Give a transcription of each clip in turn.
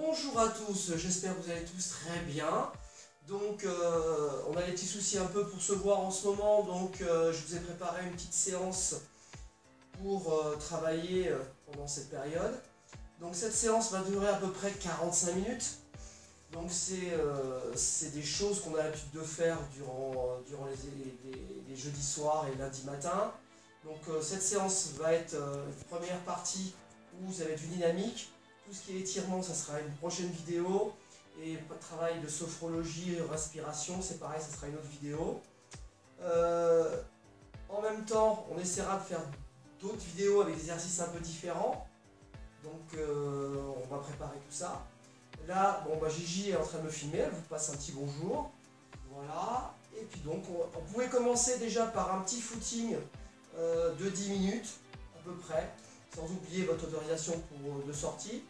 Bonjour à tous, j'espère que vous allez tous très bien. Donc on a des petits soucis un peu pour se voir en ce moment, donc je vous ai préparé une petite séance pour travailler pendant cette période. Donc cette séance va durer à peu près 45 minutes. Donc c'est des choses qu'on a l'habitude de faire durant les jeudis soirs et lundi matin. Donc cette séance va être une première partie où ça va être du dynamique. Tout ce qui est étirement, ça sera une prochaine vidéo. Et travail de sophrologie, respiration, c'est pareil, ça sera une autre vidéo. En même temps, on essaiera de faire d'autres vidéos avec des exercices un peu différents. Donc on va préparer tout ça. Là, bon, Gigi est en train de me filmer, elle vous passe un petit bonjour. Voilà. Et puis donc, on pouvait commencer déjà par un petit footing de 10 minutes, à peu près, sans oublier votre autorisation de sortie.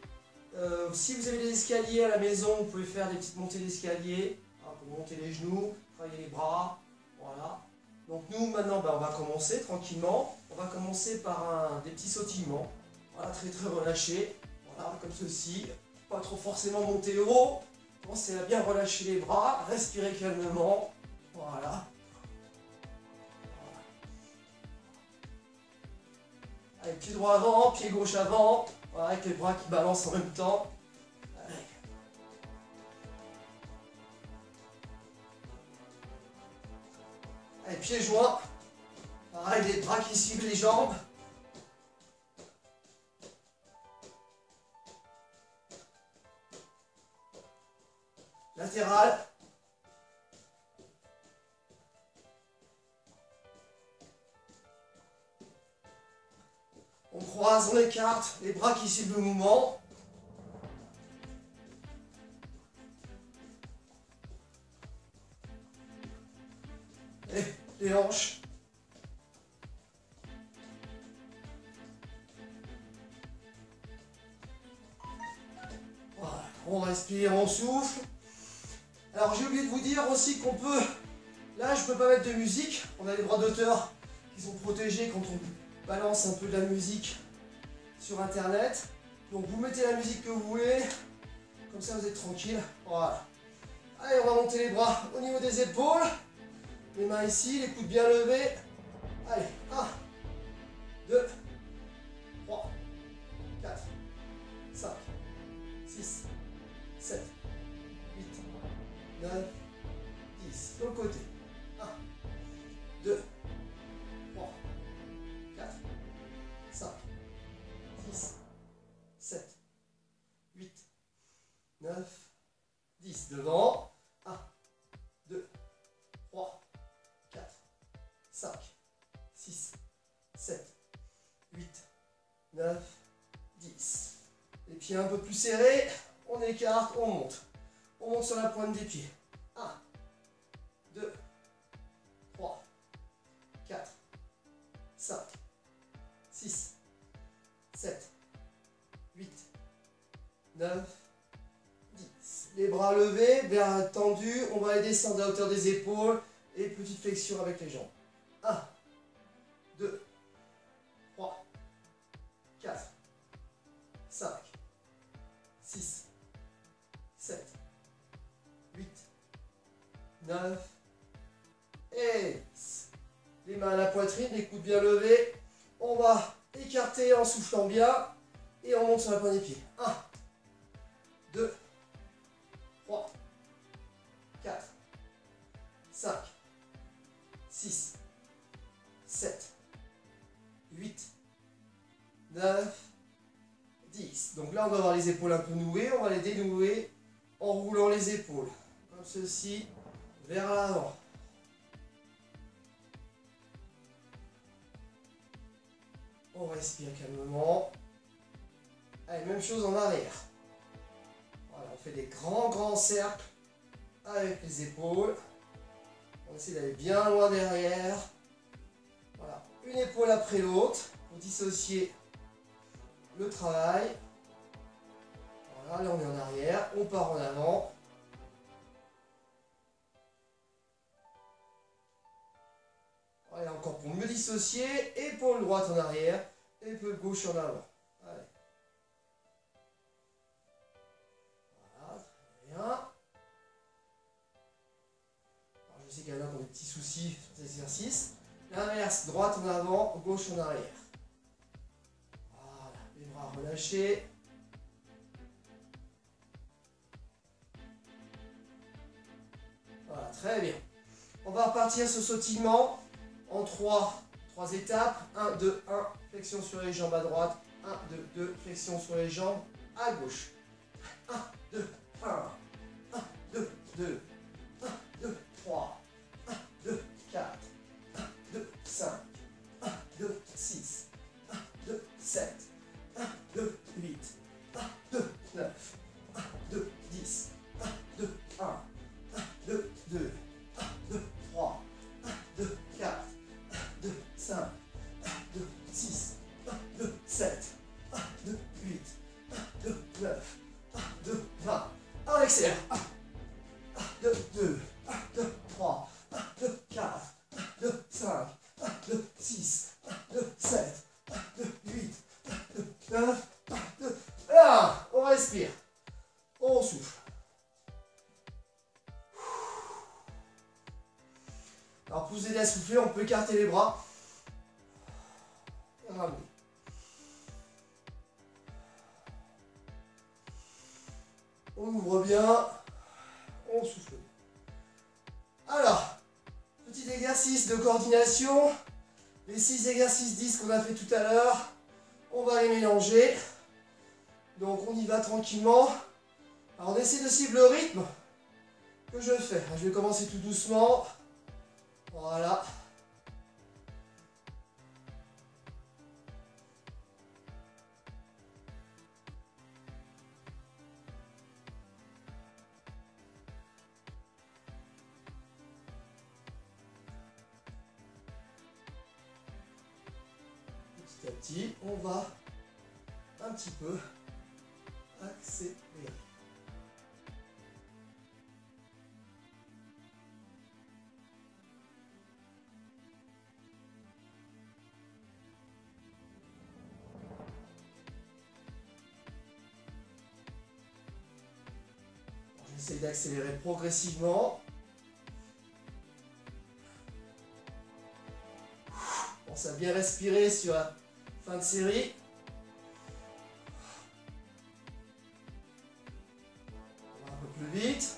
Si vous avez des escaliers à la maison, vous pouvez faire des petites montées d'escalier pour monter les genoux, travailler les bras. Voilà. Donc nous, maintenant, on va commencer tranquillement. On va commencer par des petits sautillements. Voilà, très très relâchés. Voilà, comme ceci. Pas trop forcément monter haut. Pensez à bien relâcher les bras, respirer calmement. Voilà. Allez, pied droit avant, pied gauche avant. Voilà, avec les bras qui balancent en même temps. Allez. Allez, pieds joints. Pareil, les bras qui suivent les jambes. Latéral. On croise, on écarte, les bras qui suivent le mouvement. Et les hanches. Voilà, on respire, on souffle. Alors j'ai oublié de vous dire aussi qu'on peut... Là, je ne peux pas mettre de musique. On a les droits d'auteur qui sont protégés quand on balance un peu de la musique sur internet. Donc vous mettez la musique que vous voulez, comme ça vous êtes tranquille. Voilà. Allez, on va monter les bras au niveau des épaules, les mains ici, les coudes bien levés. Allez, 1, 2, 3, 4, 5, 6, 7, 8, 9, 10. De l'autre côté. 1, 2, 3, 4, 5, 6, 7, 8, 9, 10. Devant. 1, 2, 3, 4, 5, 6, 7, 8, 9, 10. Les pieds un peu plus serrés. On écarte, on monte. On monte sur la pointe des pieds. 1, 2, 3, 4, 5, 6, 7, 8, 9, 10. Les bras levés, bien tendus. On va les descendre à la hauteur des épaules. Et petite flexion avec les jambes. 1, 2, 3, 4, 5, 6, 7, 8, 9 et 10. Les mains à la poitrine, les coudes bien levés. On va écarter en soufflant bien. Et on monte sur la pointe des pieds. 1, 2, 3, 4, 5, 6, 7, 8, 9, 10. Donc là, on va avoir les épaules un peu nouées. On va les dénouer en roulant les épaules. Comme ceci, vers l'avant. On respire calmement. Allez, même chose en arrière. Voilà, on fait des grands cercles avec les épaules. On essaie d'aller bien loin derrière. Voilà, une épaule après l'autre pour dissocier le travail. Voilà, là on est en arrière, on part en avant. Voilà, encore pour mieux dissocier, épaule droite en arrière, épaule gauche en avant. Allez. Bien. Alors, je sais qu'il y en a qui ont des petits soucis sur cet exercice. L'inverse, droite en avant, gauche en arrière. Voilà, les bras relâchés. Voilà, très bien. On va repartir ce sautillement en trois étapes. 1, 2, 1, flexion sur les jambes à droite. 1, 2, 2, flexion sur les jambes à gauche. 1, 2, 1. 1, 2, 2. 1, 2, 3. 1, 2, 4. 1, 2, 5. 1, 2, 6. 1, 2, 7. 1, 2, 8. 1, 2, 9. 1, 2, 10. 1, 2, 1. 1, 2, 2. 1, 2, 3. 1, 2, 4. 1, 2, 5. 1, 2, 6. 1, 2, 7. 1, 2, 8. 1, 2, 9. 1, 2, 20. On accélère. 1, 2, 2. 1, 2, 3. 1, 2, 4. 1, 2, 5. 1, 2, 6. 1, 2, 7. 1, 2, 8. 1, 2, 9. 1, 2, 1. On respire. On souffle. Alors pour vous aider à souffler, on peut écarter les bras et ramener. On ouvre bien, on souffle. Alors, petit exercice de coordination. Les 6 exercices 10 qu'on a fait tout à l'heure, on va les mélanger. Donc on y va tranquillement. Alors on essaie de suivre le rythme que je fais. Je vais commencer tout doucement. Voilà. Petit à petit, on va un petit peu accélérer. J'essaie d'accélérer progressivement. Pense à bien respirer sur la fin de série. On va un peu plus vite.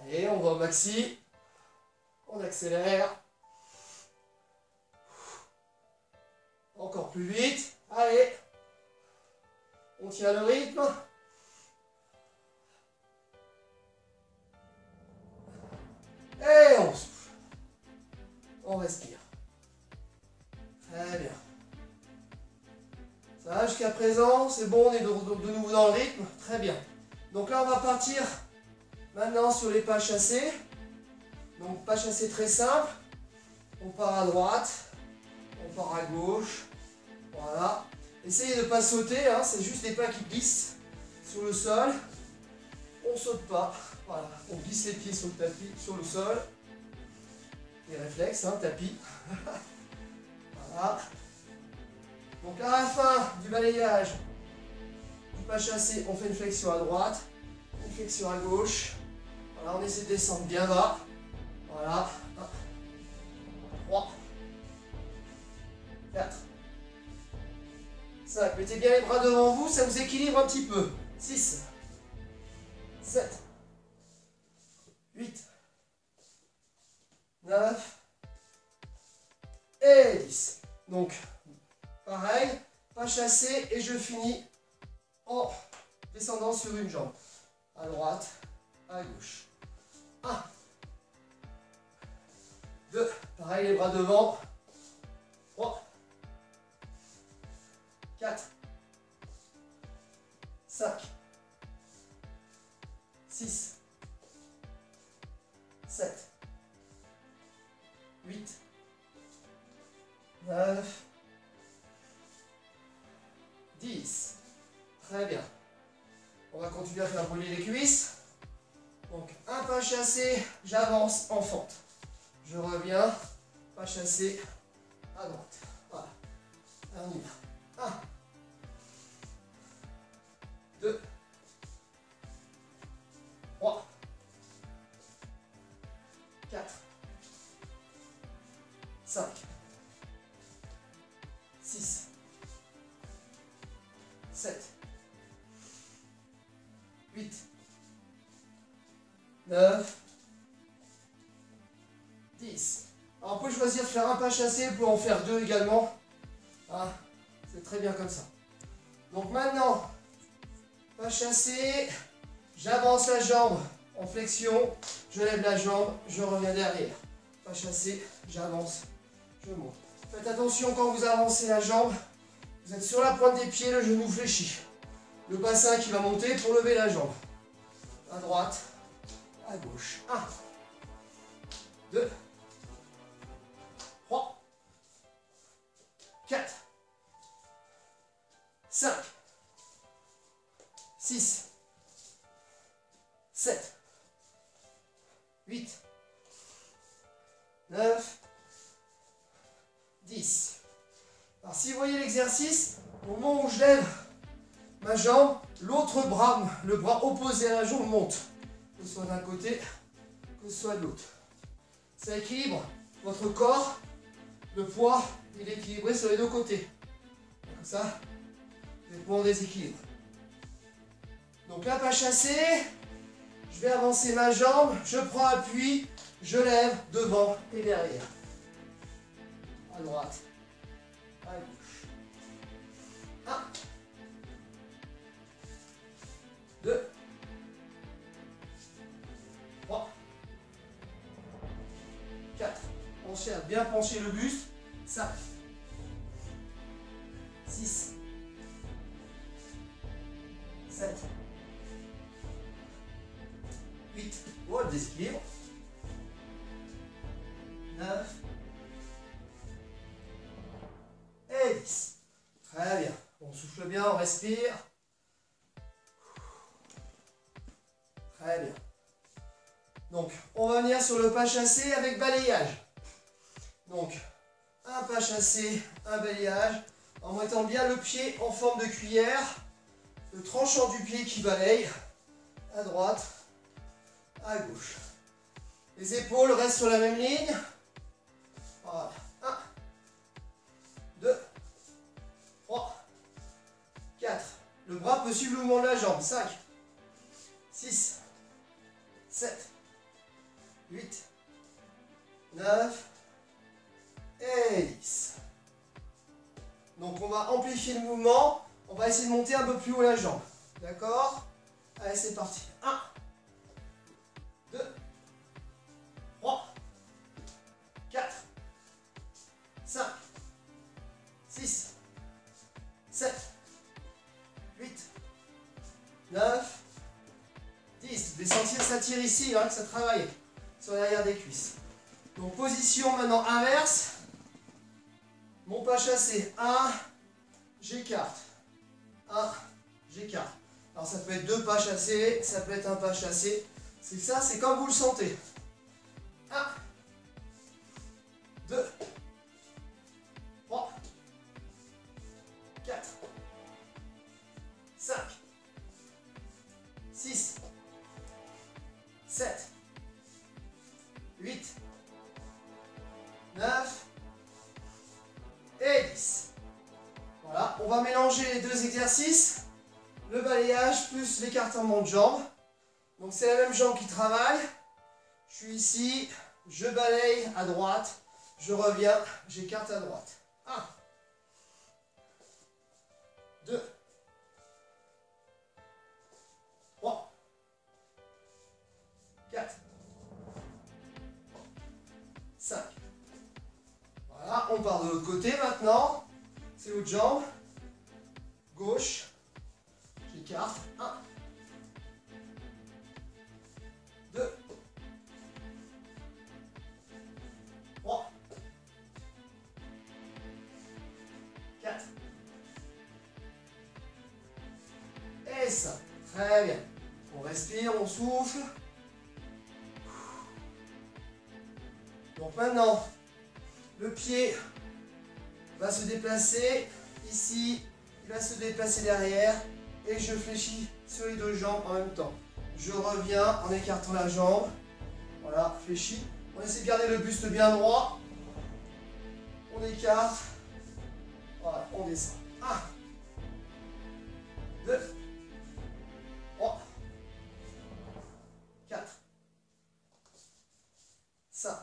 Allez, on va au maxi. On accélère. Encore plus vite. Allez. On tient le rythme. Et on souffle. On respire. Très bien. Ça va jusqu'à présent, c'est bon, on est de nouveau dans le rythme. Très bien. Donc là, on va partir maintenant sur les pas chassés. Donc pas chassés très simple. On part à droite, on part à gauche. Voilà. Essayez de ne pas sauter, hein, c'est juste des pas qui glissent sur le sol. On ne saute pas. Voilà. On glisse les pieds sur le tapis, sur le sol. Les réflexes, hein, tapis. Voilà. Donc à la fin du balayage du pas chassé, on fait une flexion à droite, une flexion à gauche. Voilà, on essaie de descendre bien bas. Voilà. 1, 3, 4, 5. Mettez bien les bras devant vous, ça vous équilibre un petit peu. 6, 7, 8, 9 et 10. Donc, pareil, pas chassé et je finis en descendant sur une jambe. À droite, à gauche. 1, 2, pareil, les bras devant. 3, 4, 5, 6, 7, 8, 9, 10. Très bien. On va continuer à faire brûler les cuisses. Donc, un pas chassé, j'avance en fente. Je reviens. Pas chassé. À droite. Voilà. On y va. 1, 2, 3, 4, 5, 6, 7, 8, 9, 10. Alors, vous pouvez choisir de faire un pas chassé, vous pouvez en faire deux également. Ah, c'est très bien comme ça. Donc maintenant, pas chassé, j'avance la jambe en flexion, je lève la jambe, je reviens derrière. Pas chassé, j'avance, je monte. Faites attention quand vous avancez la jambe, vous êtes sur la pointe des pieds, le genou fléchi. Le bassin qui va monter pour lever la jambe. À droite, à gauche. 1, 2, 3, 4, 5, 6, 7, 8, 9, 10. Alors si vous voyez l'exercice, au moment où je lève ma jambe, l'autre bras, le bras opposé à la jambe monte. Que ce soit d'un côté, que ce soit de l'autre. Ça équilibre votre corps, le poids, il est équilibré sur les deux côtés. Comme ça, vous n'êtes pas en déséquilibre. Donc là, pas chassé, je vais avancer ma jambe, je prends appui, je lève devant et derrière. À droite, à gauche. 1, 2, 3, 4. Pensez à bien pencher le buste. 5, 6, 7, 8. Oh, le déséquilibre. 9 et 10. Très bien. On souffle bien, on respire. Très bien. Donc, on va venir sur le pas chassé avec balayage. Donc, un pas chassé, un balayage, en mettant bien le pied en forme de cuillère, le tranchant du pied qui balaye, à droite, à gauche. Les épaules restent sur la même ligne. Voilà. 1, 2, 3, 4. Le bras peut suivre le mouvement de la jambe. 5, 6, 7, 8, 9 et 10. Donc on va amplifier le mouvement. On va essayer de monter un peu plus haut la jambe. D'accord? Allez, c'est parti. 1, 2, 3, 4, 5, 6, 7, 8, 9, 10. Vous devez sentir que ça tire ici, hein, que ça travaille sur l'arrière des cuisses. Donc position maintenant inverse. Mon pas chassé. 1, j'écarte. 1, j'écarte. Alors ça peut être deux pas chassés, ça peut être un pas chassé. C'est ça, c'est comme vous le sentez. 1, 2, 3, 4, 5, 6, 7, 8, 9 et 10. Voilà, on va mélanger les deux exercices, le balayage plus l'écartement de jambes. Donc c'est la même jambe qui travaille. Je suis ici, je balaye à droite, je reviens, j'écarte à droite. 1, 2, 3, 4, 5. Voilà, on part de l'autre côté maintenant. C'est l'autre jambe. Gauche. J'écarte. 1, 2, 3, 4. Et ça. Très bien. On respire, on souffle. Donc maintenant, le pied va se déplacer ici, il va se déplacer derrière et je fléchis sur les deux jambes en même temps. Je reviens en écartant la jambe. Voilà, fléchis. On essaie de garder le buste bien droit. On écarte. Voilà, on descend. 1, 2, 3, 4, 5,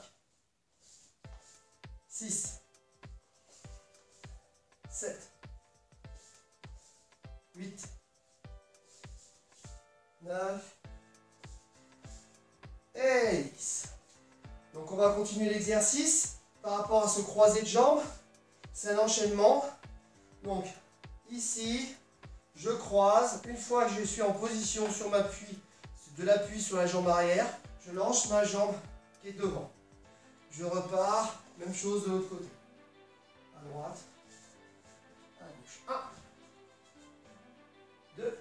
6, 7, 8, 9 et 10. Donc on va continuer l'exercice par rapport à ce croisé de jambes. C'est un enchaînement. Donc ici, je croise. Une fois que je suis en position sur de l'appui sur la jambe arrière, je lance ma jambe qui est devant. Je repars. Même chose de l'autre côté. À droite. À gauche. 1, 2,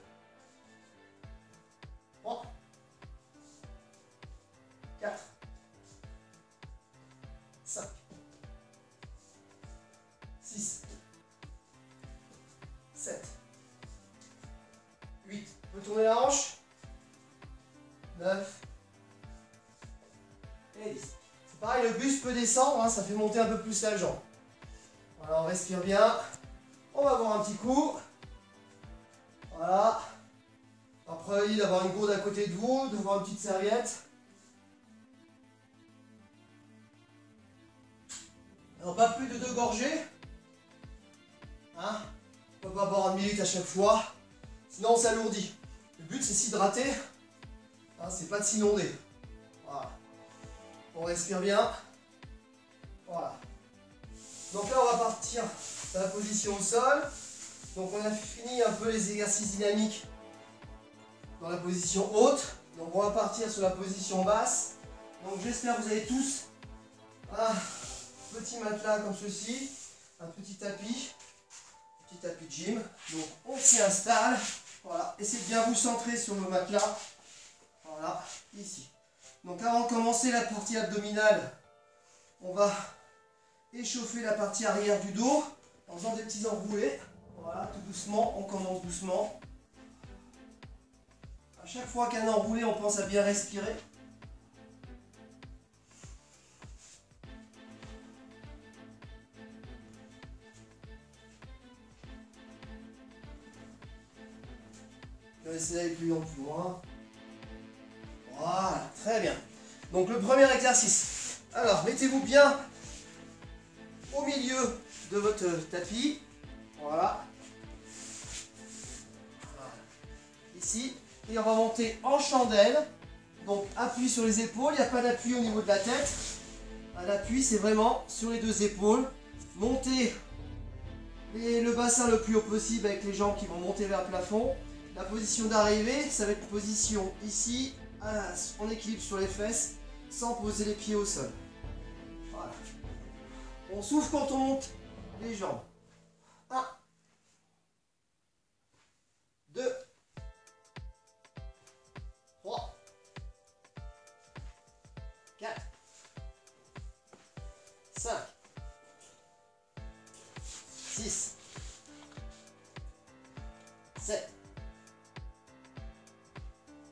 3, 4, 5, 6, 7, 8. On peut tourner la hanche. 9 et 10. C'est pareil, le buste peut descendre, hein, ça fait monter un peu plus la jambe. Voilà, on respire bien. On va avoir un petit coup. Voilà. Après, d'avoir une gourde à côté de vous, d'avoir une petite serviette. Alors, pas plus de 2 gorgées. Hein? On ne peut pas boire 1 minute à chaque fois. Sinon, on s'alourdit. Le but, c'est s'hydrater. Hein, c'est pas de s'inonder. Voilà. On respire bien. Voilà. Donc là, on va partir dans la position au sol. Donc, on a fini un peu les exercices dynamiques dans la position haute. Donc, on va partir sur la position basse. Donc, j'espère que vous avez tous un petit matelas comme ceci. Un petit tapis de gym. Donc, on s'y installe. Voilà. Essayez de bien vous centrer sur le matelas. Voilà, ici. Donc avant de commencer la partie abdominale, on va échauffer la partie arrière du dos en faisant des petits enroulés. Voilà, tout doucement, on commence doucement. À chaque fois qu'un enroulé, on pense à bien respirer. Je vais essayer d'aller plus loin. Voilà, très bien. Donc le premier exercice. Alors, mettez-vous bien au milieu de votre tapis. Voilà. Ici. Et on va monter en chandelle. Donc, appui sur les épaules. Il n'y a pas d'appui au niveau de la tête. L'appui, c'est vraiment sur les 2 épaules. Montez le bassin le plus haut possible avec les jambes qui vont monter vers le plafond. La position d'arrivée, ça va être une position ici. On équilibre sur les fesses sans poser les pieds au sol. Voilà. On souffle quand on monte les jambes. 1, 2, 3, 4, 5, 6, 7,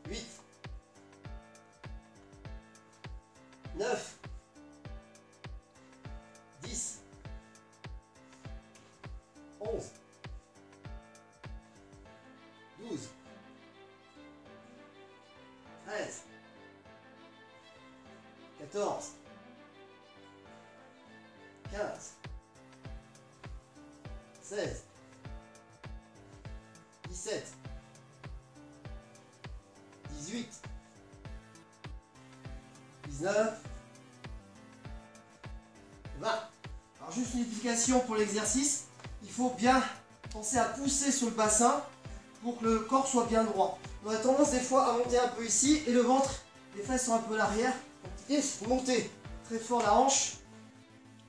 8, 9, 10, 11, 12, 13, 14, 15, 16, 17, 18, 19, 20. Alors juste une explication pour l'exercice. Il faut bien penser à pousser sur le bassin pour que le corps soit bien droit. On a tendance des fois à monter un peu ici et le ventre, les fesses sont un peu à l'arrière. Et montez très fort la hanche,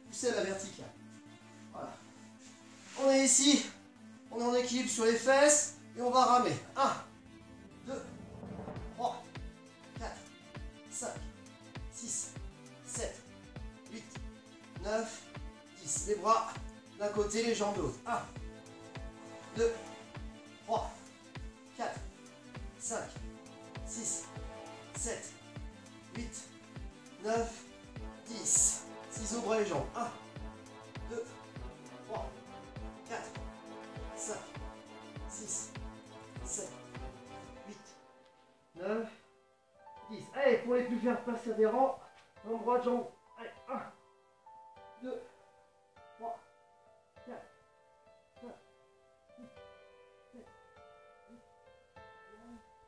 poussez à la verticale. Voilà. On est ici, on est en équilibre sur les fesses et on va ramer. 1, 2, 3, 4, 5, 6, 7, 8, bras d'un côté, les jambes de l'autre. 1, 2, 3, 4, 5, 6, 7, 8, 9, 10. Ciseaux, bras et jambes. 1, 2, 3, 4, 5, 6, 7, 8, 9, 10. Allez, pour les plus faire persévérants, jambe droite, jambe. Allez, 1, 2, 3, 4, 5, 6, 7, 8, 9,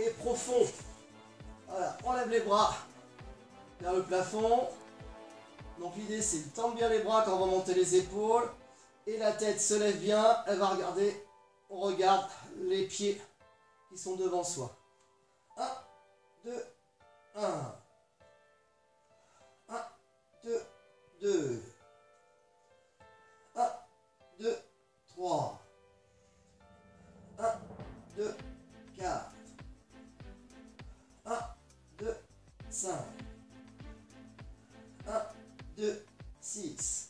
et profond. Voilà, on lève les bras vers le plafond. Donc l'idée c'est de tendre bien les bras quand on va monter les épaules. Et la tête se lève bien, elle va regarder, on regarde les pieds qui sont devant soi. 1, 2, 1. 1, 2, 2. 1, 2, 3. 1, 2, 4. 1, 2, 5. 1, 2, 6.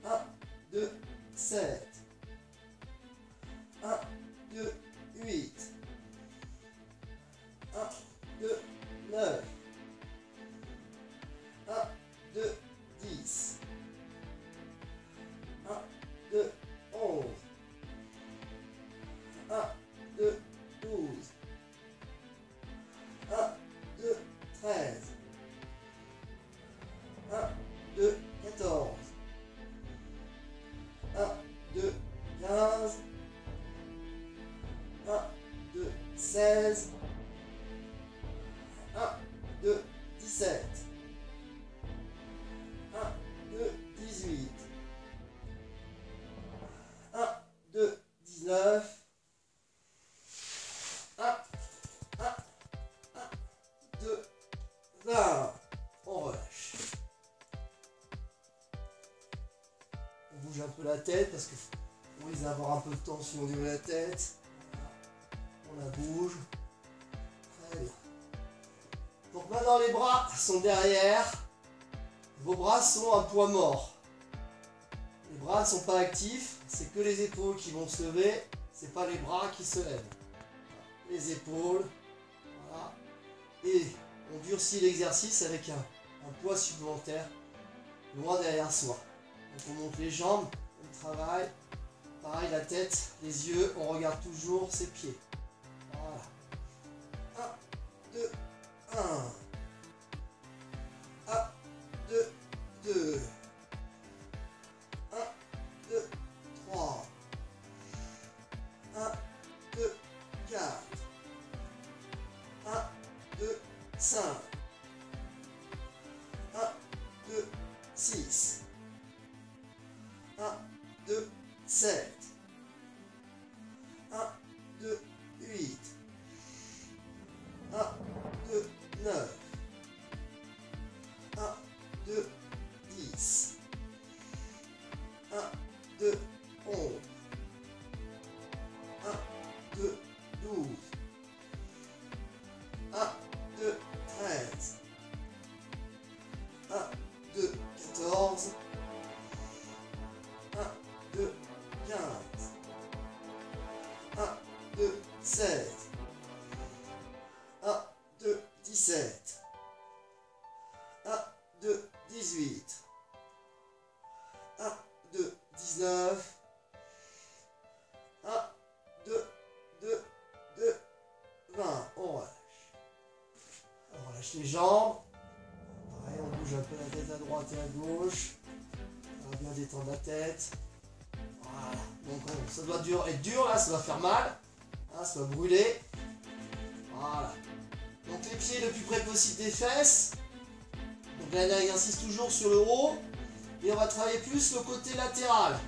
1, 2, 7. 1, 2, 8. 1, 2, 9. 1, 2, 10. 1, 2, 11. 1, 2, 12. 1, 2, 13. 1, 2, 14. 1, 2, 15. 1, 2, 16. 1, 2, 17. 1, 2, 18. 1, 2, 19. 1, 1, 1, 2, 20. On relâche. On bouge un peu la tête parce que on risque d'avoir un peu de tension au niveau de la tête. On la bouge. Très bien. Donc maintenant les bras sont derrière. Vos bras sont à poids mort. Les bras ne sont pas actifs. C'est que les épaules qui vont se lever. C'est pas les bras qui se lèvent. Les épaules. Voilà. Et on durcit l'exercice avec un poids supplémentaire loin derrière soi. Donc on monte les jambes, on travaille. Pareil la tête, les yeux, on regarde toujours ses pieds. Voilà. 1, 2, 1. 1, 2, 2. 1, 2, 3. 1, 2, 4. 1, 2, 5. 1, 2, 6. 1, 2, 7. 1, 2, 8. 1, 2, 9. 1, 2, 10. 1, 2, 11. 1, 2, 12. 1, 2, 13. 1, 2, 14. 1, 2, 15. 1, 2, 16. 1, 2, 17. 1, 2, 18. 1, 2, 19. 1, 2, 2, 2, 20. On relâche. On relâche les jambes. Pareil, on bouge un peu la tête à droite et à gauche. On va bien détendre la tête. Voilà. Donc ça doit être dur là, ça va faire mal. Hein, ça va brûler. Voilà. Donc les pieds le plus près possible des fesses. Donc là, on insiste toujours sur le haut. Et on va travailler plus le côté latéral.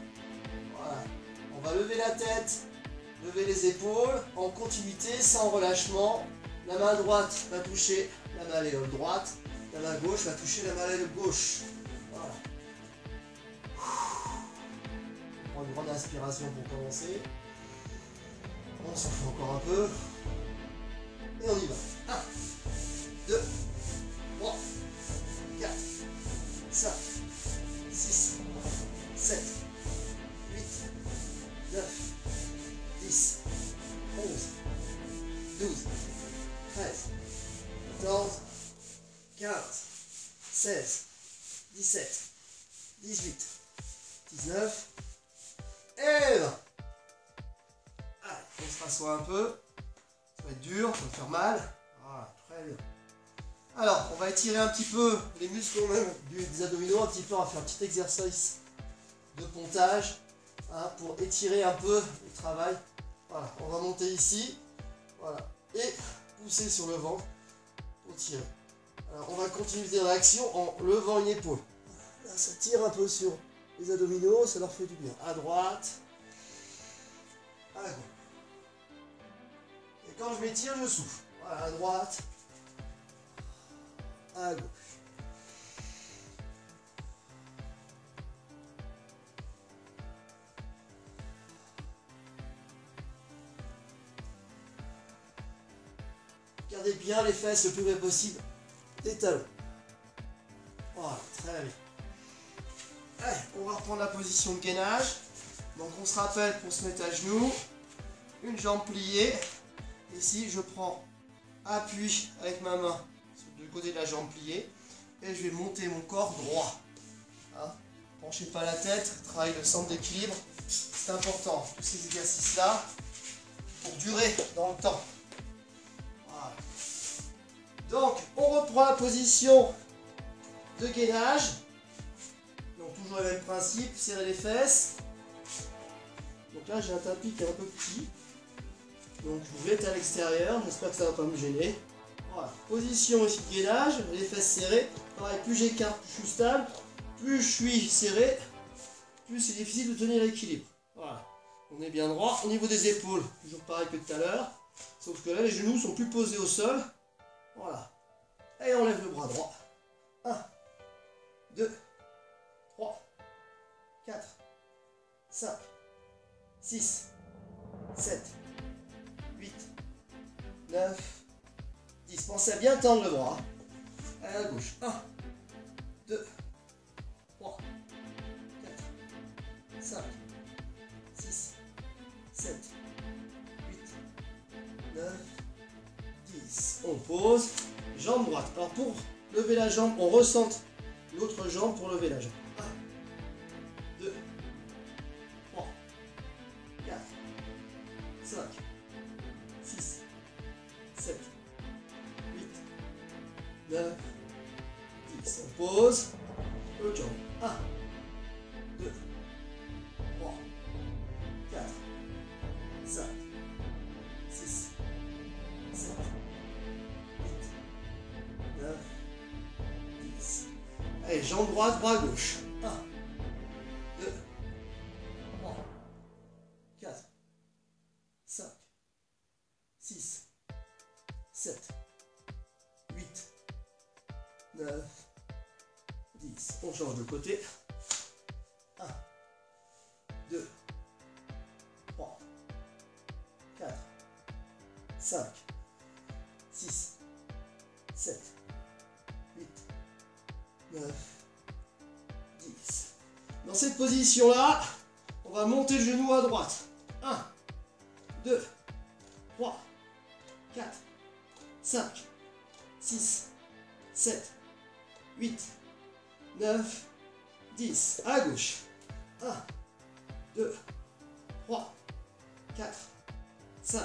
Voilà. On va lever la tête, lever les épaules en continuité, sans relâchement. La main droite va toucher la malléole droite. La main gauche va toucher la malléole gauche. Voilà. On prend une grande inspiration pour commencer. On souffle encore un peu. Et on y va. 1, 2, 3, 4, 5, 6, 7, 8, 9, 10, 11, 12, 13, 14, 15, 16, 17, 18, 19 et 20. Allez, on se rassoit un peu. Ça va être dur, ça va faire mal. Voilà, très bien. Alors, on va étirer un petit peu les muscles même des abdominaux, un petit peu, on va faire un petit exercice de pontage hein, pour étirer un peu le travail. Voilà, on va monter ici. Voilà, et pousser sur le ventre pour tirer. Alors on va continuer cette réaction en levant une épaule. Là ça tire un peu sur les abdominaux, ça leur fait du bien. À droite, à la gauche. Et quand je m'étire, je souffle. Voilà, à droite, à gauche. Gardez bien les fesses le plus près possible des talons. Voilà, très bien. Allez, on va reprendre la position de gainage. Donc on se rappelle pour se mettre à genoux, une jambe pliée. Ici, je prends appui avec ma main sur le côté de la jambe pliée et je vais monter mon corps droit. Hein, penchez pas la tête, travaillez le centre d'équilibre. C'est important, tous ces exercices-là, pour durer dans le temps. Voilà. Donc, on reprend la position de gainage. Donc, toujours le même principe, serrer les fesses. Donc là, j'ai un tapis qui est un peu petit. Donc, je vais être à l'extérieur. J'espère que ça ne va pas me gêner. Voilà. Position ici de gainage, les fesses serrées. Pareil, plus j'écarte, plus je suis stable. Plus je suis serré, plus c'est difficile de tenir l'équilibre. Voilà. On est bien droit. Au niveau des épaules, toujours pareil que tout à l'heure. Sauf que là, les genoux sont plus posés au sol. Voilà. Et on lève le bras droit. 1, 2, 3, 4, 5, 6, 7, 8, 9, 10. Pensez à bien tendre le bras. À la gauche. 1, 2, 3, 4, 5, 6, 7, 8, 9, 10. On pose. Jambe droite. Alors pour lever la jambe, on ressente l'autre jambe pour lever la jambe. 1, 2, 3, 4, 5, 6, 7, 8, 9, 10. On pose. L'autre jambe. 1, 2, 3, 4, 5, 6, 7, 8, 9, 10. Allez, jambe droite, bras gauche. 1, 2, 3, 4, 5, 6, 7, 8, 9, 10. On change de côté. 1, 2, 3, 4, 5, 6, 7, 8, 9, 10. Dans cette position-là, on va monter le genou à droite. 1, 2, 3, 4, 5, 6, 7, 8, 9, 10. À gauche. 1, 2, 3, 4, 5,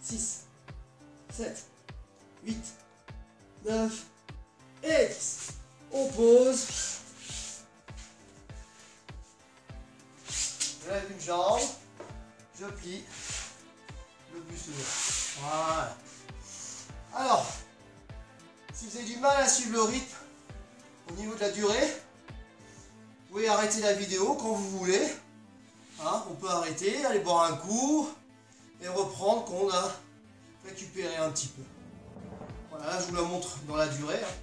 6, 7, 8, 9 et 10. On pose. Je lève une jambe. Je plie. Le buste ouvert. Voilà. Alors, si vous avez du mal à suivre le rythme au niveau de la durée, vous pouvez arrêter la vidéo quand vous voulez. Hein, on peut arrêter, aller boire un coup et reprendre quand on a récupéré un petit peu. Voilà, là je vous la montre dans la durée. Hein.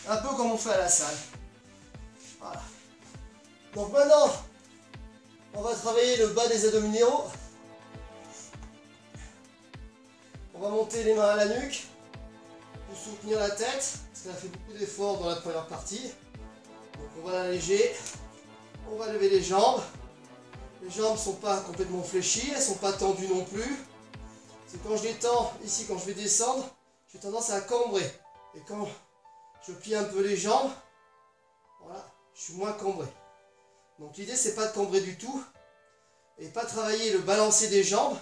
Un peu comme on fait à la salle. Voilà. Donc maintenant, on va travailler le bas des abdominaux. On va monter les mains à la nuque pour soutenir la tête, parce qu'elle a fait beaucoup d'efforts dans la première partie. Donc on va l'alléger. On va lever les jambes. Les jambes ne sont pas complètement fléchies, elles ne sont pas tendues non plus. C'est quand je les tends, ici quand je vais descendre, j'ai tendance à cambrer. Et quand je plie un peu les jambes, voilà, je suis moins cambré. Donc l'idée c'est pas de cambrer du tout, et pas travailler le balancier des jambes,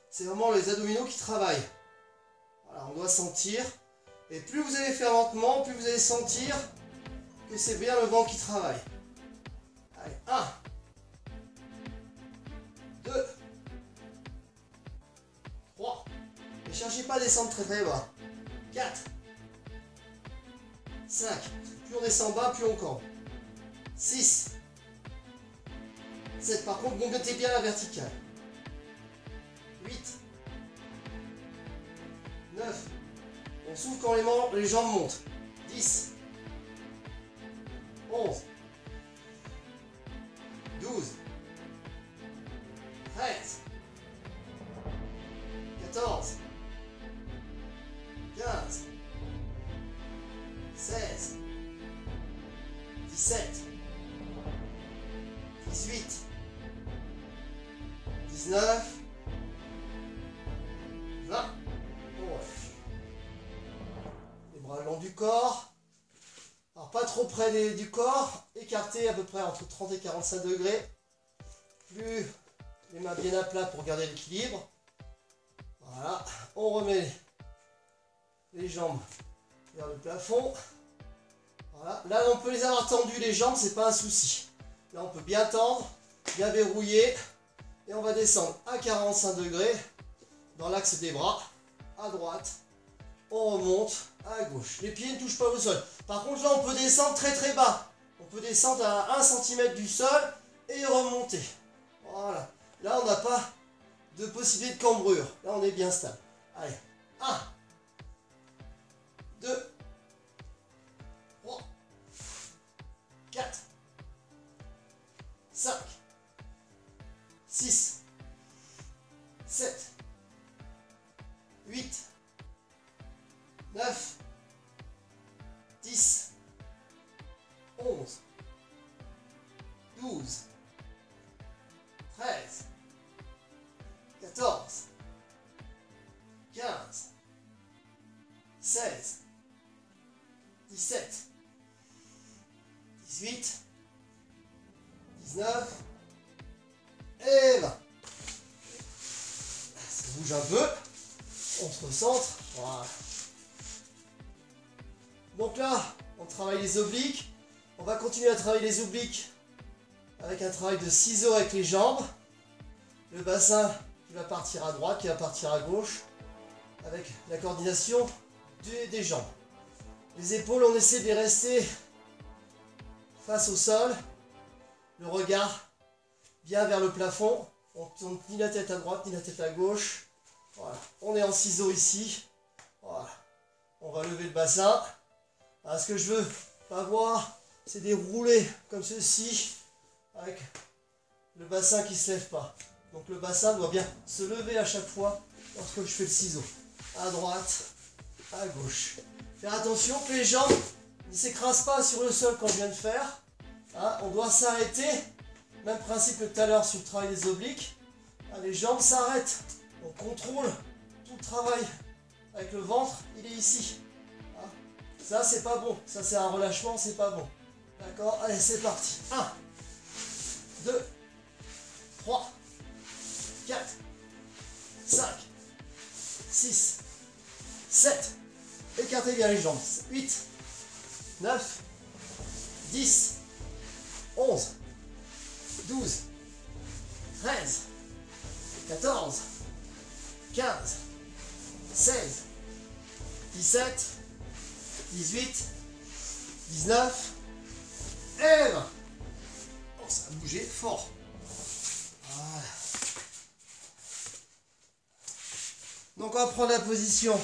c'est vraiment les abdominaux qui travaillent. Voilà, on doit sentir, et plus vous allez faire lentement, plus vous allez sentir que c'est bien le ventre qui travaille. Allez, 1, 2, 3, et cherchez pas à descendre très très bas. 4, 5, plus on descend bas, plus on campe. 6, 7, par contre, montez bien la verticale. 8, 9, on souffle quand les jambes montent. 10, 11, 12, 13, 14, 15, 16, 17, 18, 19, 20. Les bras le long du corps. Alors pas trop près du corps, écarté à peu près entre 30 et 45 degrés. Plus les mains bien à plat pour garder l'équilibre. Voilà, on remet les jambes vers le plafond. Voilà, là on peut les avoir tendues les jambes, c'est pas un souci. Là on peut bien tendre, bien verrouiller. Et on va descendre à 45 degrés dans l'axe des bras, à droite. On remonte à gauche. Les pieds ne touchent pas au sol. Par contre là on peut descendre très très bas. On peut descendre à 1 cm du sol et remonter. Voilà. Là on n'a pas de possibilité de cambrure. Là on est bien stable. Allez. 1, 2, 3, 4, 5, 6, 7, 8, 9, 10, 11, 12, 13, 14, 15, 16, 17, 18, 19 et 20. Ça bouge un peu. On se recentre. Voilà. Donc là, on travaille les obliques. On va continuer à travailler les obliques avec un travail de ciseaux avec les jambes. Le bassin qui va partir à droite, qui va partir à gauche, avec la coordination des jambes. Les épaules, on essaie de les rester face au sol. Le regard bien vers le plafond. On ne tourne ni la tête à droite ni la tête à gauche. Voilà. On est en ciseaux ici. Voilà. On va lever le bassin. Alors, ce que je veux pas voir, c'est des roulés comme ceci, avec le bassin qui ne se lève pas. Donc le bassin doit bien se lever à chaque fois lorsque je fais le ciseau. À droite, à gauche. Faire attention que les jambes ne s'écrasent pas sur le sol quand je viens de faire. Hein, on doit s'arrêter. Même principe que tout à l'heure sur le travail des obliques. Hein, les jambes s'arrêtent. On contrôle tout le travail avec le ventre. Il est ici. Hein, ça, c'est pas bon. Ça, c'est un relâchement. C'est pas bon. D'accord? Allez, c'est parti. 1, 2, 3, 4, 5, 6, 7. Écartez bien les jambes. 8, 9, 10, 11, 12, 13, 14, 15, 16, 17, 18, 19 et 20. Oh, ça a bougé fort. Voilà. Donc on va prendre la position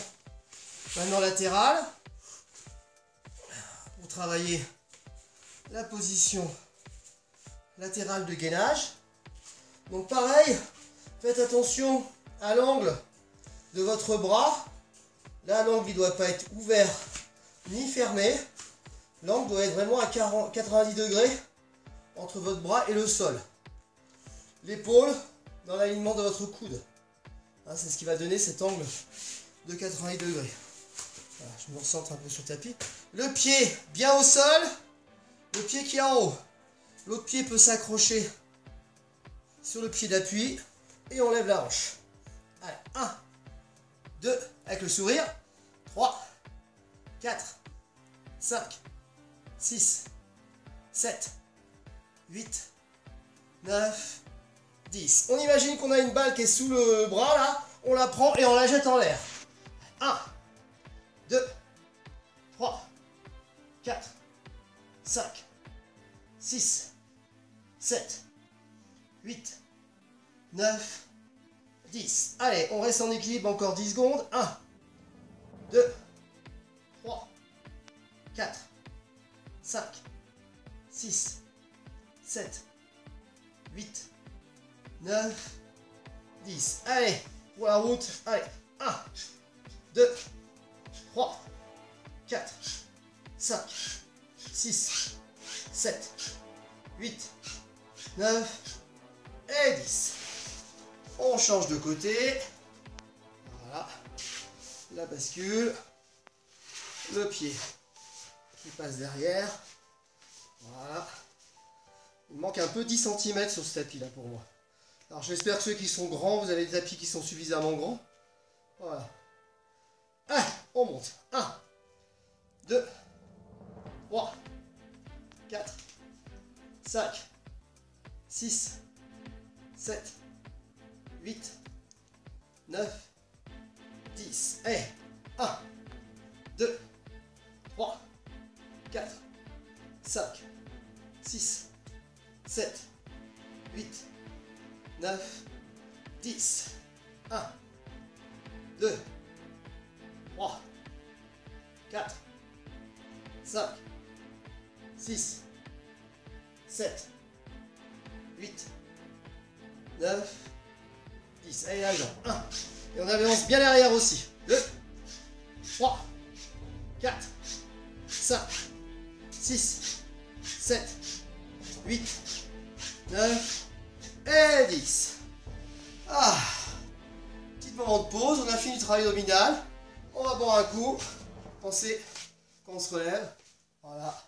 maintenant latérale pour travailler la position latérale de gainage. Donc pareil, faites attention à l'angle de votre bras. Là, l'angle ne doit pas être ouvert ni fermé. L'angle doit être vraiment à 90 degrés entre votre bras et le sol. L'épaule dans l'alignement de votre coude. Hein, c'est ce qui va donner cet angle de 90 degrés. Voilà, je me recentre un peu sur le tapis. Le pied bien au sol. Le pied qui est en haut. L'autre pied peut s'accrocher sur le pied d'appui. Et on lève la hanche. Allez, 1, 2, avec le sourire. 3, 4, 5, 6, 7, 8, 9, 10. On imagine qu'on a une balle qui est sous le bras là. On la prend et on la jette en l'air. 1, 2, 3, 4, 5, 6, 7, 8, 9, 10. Allez, on reste en équilibre encore 10 secondes. 1, 2, 3, 4, 5, 6, 7, 8, 9, 10. Allez, pour la route. Allez, 1, 2, 3, 4, 5, 6, 7, 8, 9 et 10. On change de côté. Voilà. La bascule. Le pied qui passe derrière. Voilà. Il manque un peu 10 cm sur ce tapis là pour moi. Alors j'espère que ceux qui sont grands, vous avez des tapis qui sont suffisamment grands. Voilà. Ah, on monte. 1, 2, 3, 4, 5, 6, 7, 8, 9, 10. Allez, 1, 2, 3, 4, 5, 6, 7, 8, 9, 10. 1, 2, 3, 4, 5, 6, 7, 8, 9, 10. Allez, la jambe. 1. Et on avance bien l'arrière aussi. 2, 3, 4, 5, 6, 7, 8, 9 et 10. Ah. Petit moment de pause. On a fini le travail abdominal. On va boire un coup. Pensez quand on se relève. Voilà.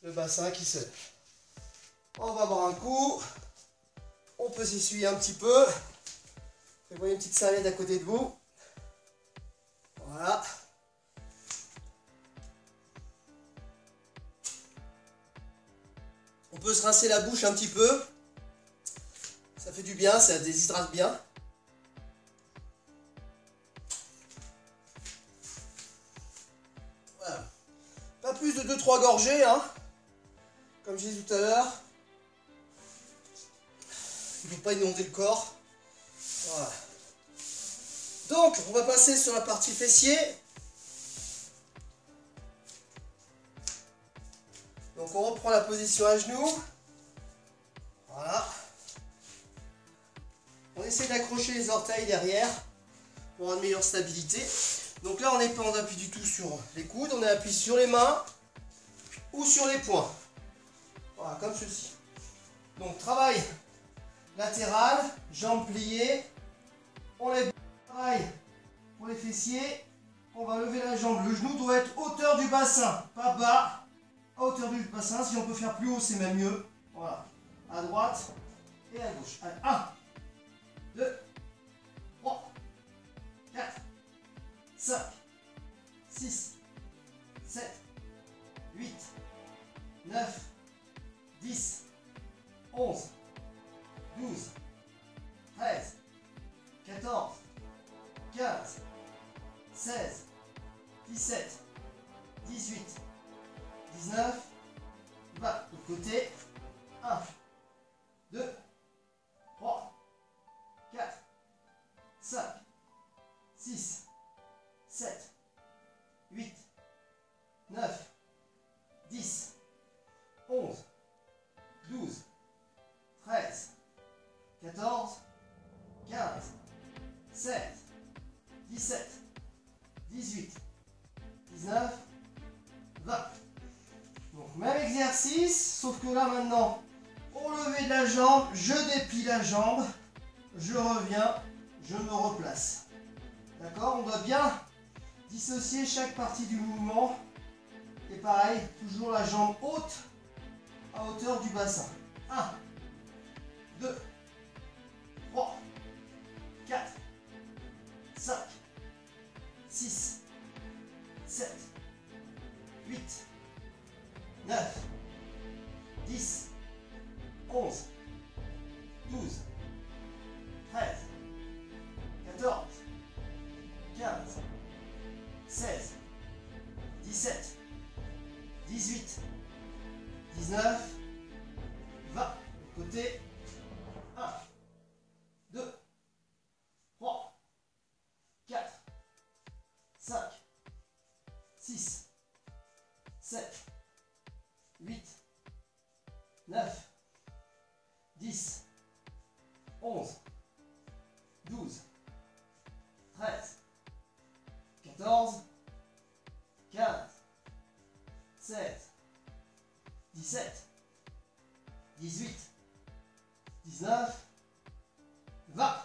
Le bassin qui se lève. On va boire un coup. On peut s'essuyer un petit peu. Prévoyez une petite salade à côté de vous. Voilà. On peut se rincer la bouche un petit peu. Ça fait du bien, ça déshydrate bien. Voilà. Pas plus de 2-3 gorgées, hein. Comme je disais tout à l'heure. Il ne faut pas inonder le corps. Voilà. Donc, on va passer sur la partie fessier. Donc, on reprend la position à genoux. Voilà. On essaie d'accrocher les orteils derrière pour avoir une meilleure stabilité. Donc là, on n'est pas en appui du tout sur les coudes. On est appuyé sur les mains ou sur les poings. Voilà, comme ceci. Donc, travail latéral, jambes pliées. On lève. Pareil pour les fessiers. On va lever la jambe. Le genou doit être hauteur du bassin, pas bas, à hauteur du bassin. Si on peut faire plus haut, c'est même mieux. Voilà. À droite et à gauche. Allez, 1, 2, 3, 4, 5, 6, 7, 8, 9, 10, 11, 12, 13, 14, 15, 16, 17, 18, 19, 20. De côté. 1, 2, 3, 4, 5, 6, 7, 8, 9, 10, 11, 12, 13, 14, 15, 16, 17, 18, 19, 20. Donc même exercice, sauf que là maintenant, au lever de la jambe, je déplie la jambe, je reviens, je me replace. D'accord? On doit bien dissocier chaque partie du mouvement. Et pareil, toujours la jambe haute à hauteur du bassin. 1, 2, 3, 4, 5, 6, 7, 8, 9, 10, 11, 12, 13, 14, 15, 17, 18, 19, 20. Côté. 1, 2, 3, 4, 5, 6, 7, 8, 9, 10, 11, 12, 13, 14, 15, 16, 17, 18, 19, 20.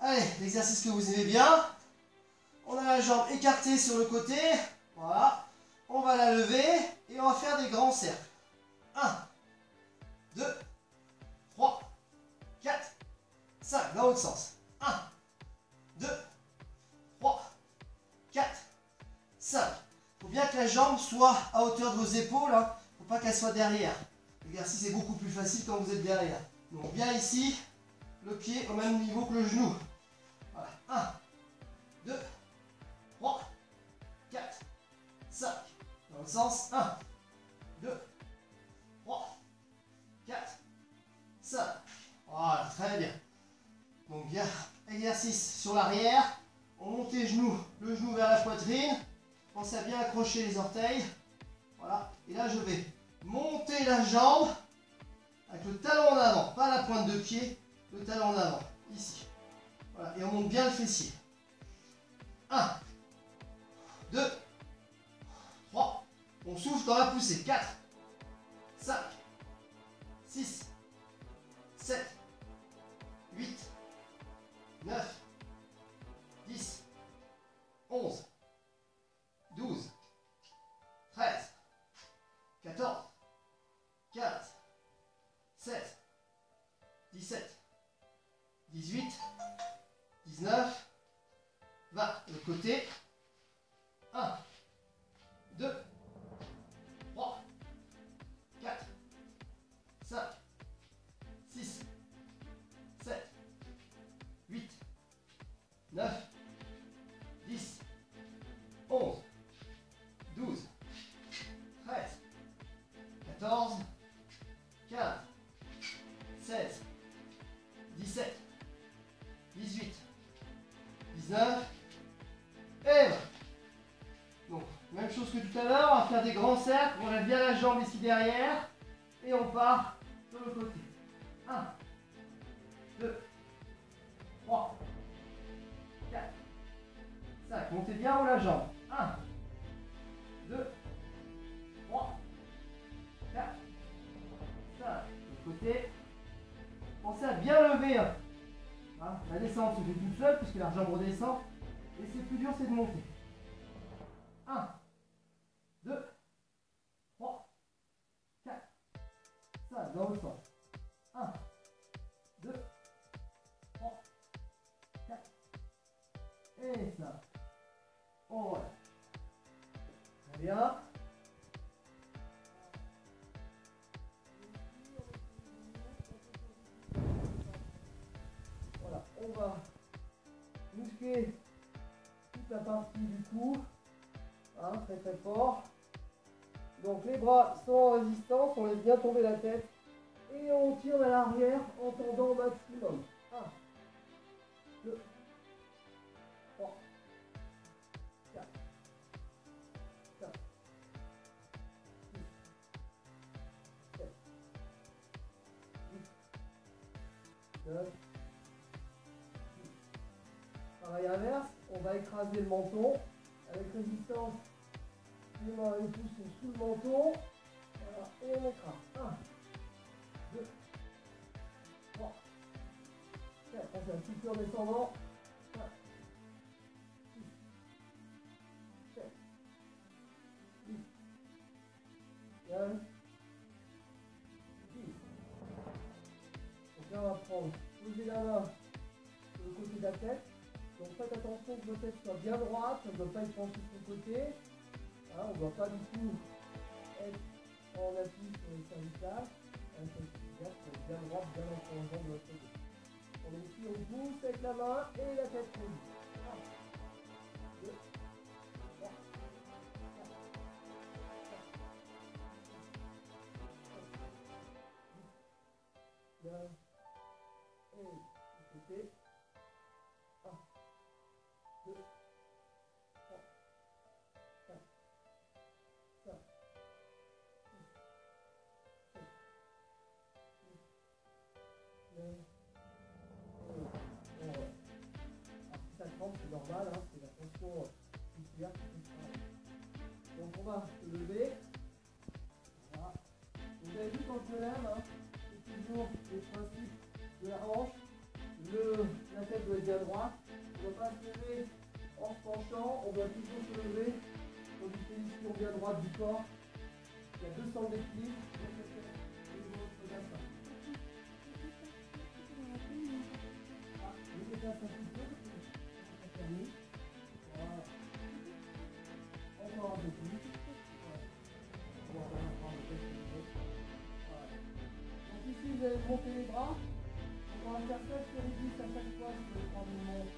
Allez, l'exercice que vous aimez bien. On a la jambe écartée sur le côté. Voilà. On va la lever et on va faire des grands cercles. 1, 2, 3, 4, 5. Dans l'autre sens. 1, 2, 3, 4, 5. Il faut bien que la jambe soit à hauteur de vos épaules. Il ne faut pas qu'elle soit derrière. L'exercice est beaucoup plus facile quand vous êtes derrière. Donc bien ici, le pied au même niveau que le genou. Voilà. 1, 2, 3, 4, 5. Dans le sens. 1, 2, 3, 4, 5. Voilà, très bien. Donc bien, exercice sur l'arrière. On monte les genoux, le genou vers la poitrine. Pensez à bien accrocher les orteils. Voilà. Et là, je vais monter la jambe avec le talon en avant, pas la pointe de pied, le talon en avant, ici. Voilà. Et on monte bien le fessier. 1, 2, 3. On souffle dans la poussée. 4, 5, 6, 7, 8, 9, 10, 11, 12, 13, 14, 15, 16, 17, 18, 19, 20. Le côté. 1, 2, 3, 4, 5, 6, 7, 8, 9, 10, 11, 12, 13, 14, 15, 16, 17, 18, 19 et 20. Donc, même chose que tout à l'heure, on va faire des grands cercles, on lève bien la jambe ici derrière et on part sur le côté. 1, 2, 3, 4, 5. Montez bien haut la jambe. 1, 2, 3, 4, 5. Le côté. Pensez à bien lever. Hein. La descente se fait toute seule puisque la jambe redescend. Et c'est plus dur, c'est de monter. 1, 2, 3, 4, 5. Dans l'autre sens. 1, 2, 3, 4. Et ça. Voilà. Très bien. Voilà, on va muscler toute la partie du cou, hein, très très fort. Donc les bras sont en résistance, on laisse bien tomber la tête et on tire vers l'arrière en tendant au maximum. 1, 2, 3, 4, 5, 6, 7, 8, 9, 10. Pareil inverse, on va écraser le menton avec résistance. Les mains et les pouces sont sous le menton. Voilà, et on écrase. 1, 2, 3, 4. On fait un petit peu en descendant. 5, 6, 7, 8, 9, 10. Donc là, on va prendre, poser la main sur le côté de la tête. Donc faites attention que votre tête soit bien droite, elle ne doit pas être penchée sur le côté. Hein, on ne doit pas du tout être en appui sur les cervicales. C'est-à-dire bien droite, bien en plongeant de l'autre côté. On est ici, on pousse avec la main et la tête posée. 1, 2, 3, bien. Et côté. 1, 2, 3, 4, 5, 6, 7, 8, 9. Ça crampe, c'est normal, hein, c'est la tension musculaire qui travaille. Donc on va se lever. Voilà. Vous avez vu quand je me lève, hein, c'est toujours le principe de la hanche. La tête doit être bien droite. On ne doit pas se lever en se penchant, on doit toujours se lever dans une position bien droite du corps. Il y a 2 centres d'équilibre. Regarde ça. Ah, je déplace un petit peu. Voilà. Encore un peu plus. Voilà. Donc ici vous allez monter les bras. On va faire 7 sur 10 à chaque fois sur le temps du monde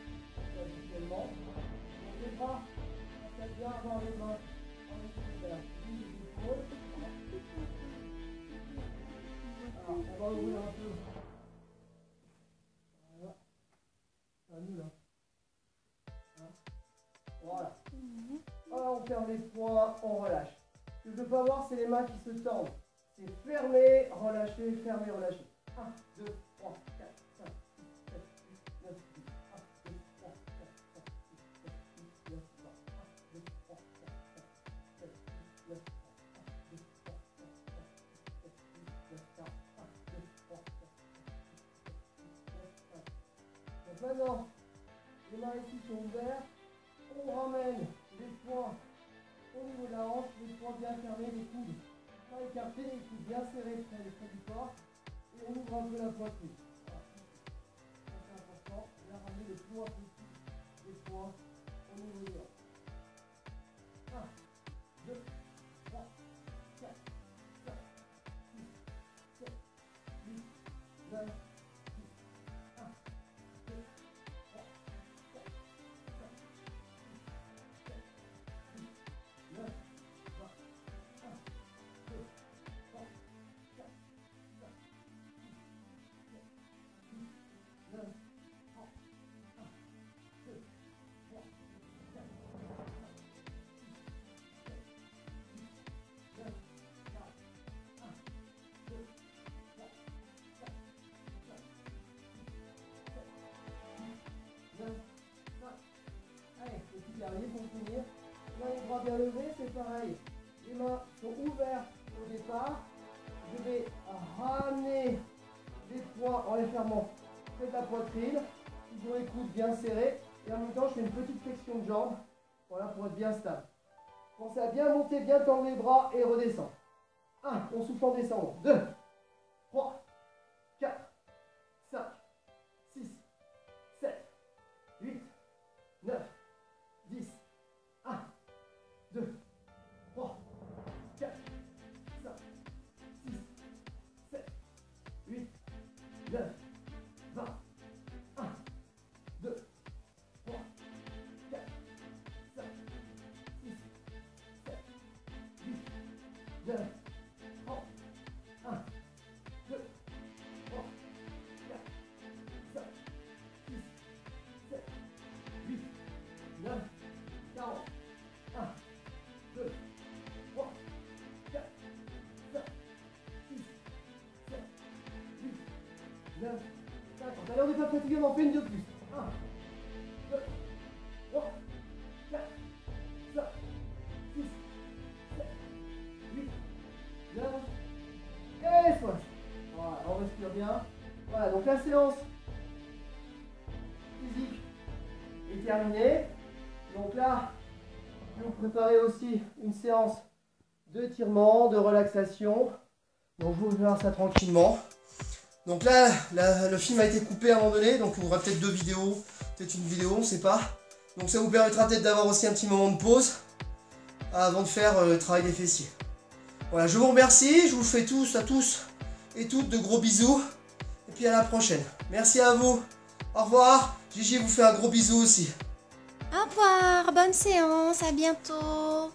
habituellement. Donc les bras, on va bien avoir les mains en équilibre. Les épaules. Alors on va ouvrir un peu. Voilà. C'est à nous là. Voilà. Alors on ferme les poings, on relâche. Ce que je ne veux pas voir, c'est les mains qui se tendent. C'est fermer, relâcher, fermer, relâcher. 1, 2, 3, 4, 5, 6, 7, 8, 9, 10. 1, 2, 3, 4, 5, 6, 7, 8, 9, 10. 1, 2, 3, 4, 5, 7, 8, 9, 10. 1, 2, 3, 4, 5, 6, 7, 8, 9, 10. 1, 2, 3, 4, 5, 6, 7, 8, 9, 10. Donc maintenant, les mains ici sont ouvertes. On ramène les poings au niveau de la hanche, les poings bien fermés, les coudes pas écartés, les coudes bien serrés près du corps. Et on ouvre un peu la poitrine. Voilà. C'est important, bien ramener le plus loin possible les poings au niveau de la hanche. 1, 2, 3, 4, 5, 6, 7, 8, 9, 10. 1, 2, 3, 4, 5, 6, 7, 8, 9, 20. 1, 2, 3, 4, 5, 6, 7, 8, 9, 30. 1, 2, 3, 4, 5, 6, 7, 8, 9, 40. 1, 2, 3, 4, 5, 6, 7, 8, 9, 20. Allez, petit dernier pour finir. Là, les bras bien levés, c'est pareil. Les mains sont ouvertes au départ. Je vais ramener les poings en les fermant près de la poitrine. Toujours les coudes bien serrés. Et en même temps, je fais une petite flexion de jambe. Voilà, pour être bien stable. Pensez à bien monter, bien tendre les bras et redescendre. 1, on souffle en descendant. 2, 3, 4, 5, 6, 7, 8, 9, 10. 1, 2, 3, 4, 5, 6, 7, 8, 9, 20. 1, 2, 3, 4, 5, 6, 7, 8, 9, 30. 1, 2, 3, 4, 5, 6, 7, 8, 9, 40. 1, 2, 3, 4, 5, 6, 7, 8, 9, 50. Allez, on n'est pas fatigué, on en fait une de plus. 1, 2, 3, 4, 5, 6, 7, 8, 9, et 60. Voilà, on respire bien. Voilà, donc la séance physique est terminée. Donc là, je vais vous préparer aussi une séance d'étirement, de relaxation. Donc je vous faire ça tranquillement. Donc là, le film a été coupé à un moment donné, donc il y aura peut-être 2 vidéos, peut-être une vidéo, on ne sait pas. Donc ça vous permettra peut-être d'avoir aussi un petit moment de pause avant de faire le travail des fessiers. Voilà, je vous remercie, je vous fais à tous et toutes de gros bisous. Et puis à la prochaine. Merci à vous. Au revoir. Gigi vous fait un gros bisou aussi. Au revoir, bonne séance, à bientôt.